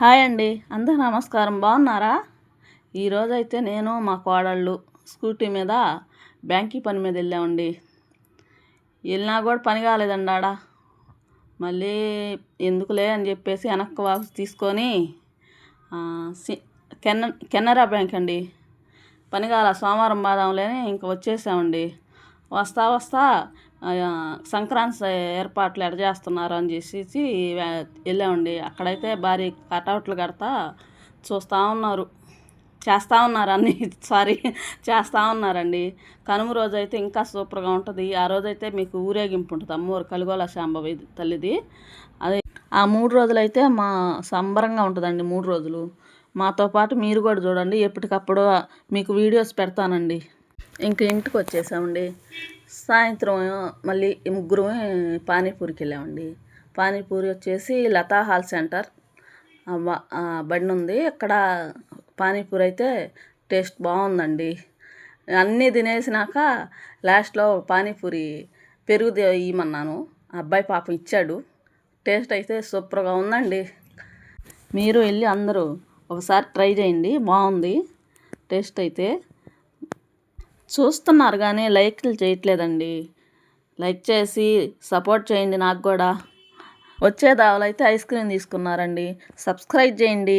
Hi అండి, అందరూ నమస్కారం. బాగున్నారా? ఈరోజైతే నేను మా కోడళ్ళు స్కూటీ మీద బ్యాంకీ పని మీద వెళ్ళామండి. వెళ్ళినా కూడా పని కాలేదండి ఆడ. మళ్ళీ ఎందుకులే అని చెప్పేసి వెనక్కి వాపస్ తీసుకొని కెనరా బ్యాంక్ అండి, పని కాల సోమవారం బాదాంలేని ఇంక వచ్చేసామండి. వస్తా వస్తా సంక్రాంతి ఏర్పాట్లు ఎడ చేస్తున్నారు అని చేసేసి వెళ్ళామండి. అక్కడైతే భారీ కటౌట్లు కడతా చేస్తూ ఉన్నారు అన్నీ చేస్తూ ఉన్నారండి. కనుమ రోజు అయితే ఇంకా సూపర్గా ఉంటుంది. ఆ రోజైతే మీకు ఊరేగింపు ఉంటుంది, అమ్మవారు కలిగోల శాంభవి తల్లిది. అదే ఆ 3 రోజులైతే మా సంబరంగా ఉంటుందండి. 3 రోజులు మాతో పాటు మీరు కూడా చూడండి. ఎప్పటికప్పుడు మీకు వీడియోస్ పెడతానండి. ఇంటికి వచ్చేసామండి. సాయంత్రం మళ్ళీ ముగ్గురు పానీపూరికి వెళ్ళామండి. పానీపూరి వచ్చేసి లతా హాల్ సెంటర్ బండి ఉంది అక్కడ. పానీపూరి అయితే టేస్ట్ బాగుందండి. అన్నీ తినేసినాక లాస్ట్లో పానీపూరి పెరుగు ఇవ్వమన్నాను. అబ్బాయి పాపం ఇచ్చాడు. టేస్ట్ అయితే సూపర్గా ఉందండి. మీరు వెళ్ళి అందరూ ఒకసారి ట్రై చేయండి, బాగుంది టేస్ట్ అయితే. చూస్తున్నారు కానీ లైక్లు చేయట్లేదండి. లైక్ చేసి సపోర్ట్ చేయండి. నాకు కూడా వచ్చే దావలైతే ఐస్ క్రీమ్ తీసుకున్నారండి. సబ్స్క్రైబ్ చేయండి.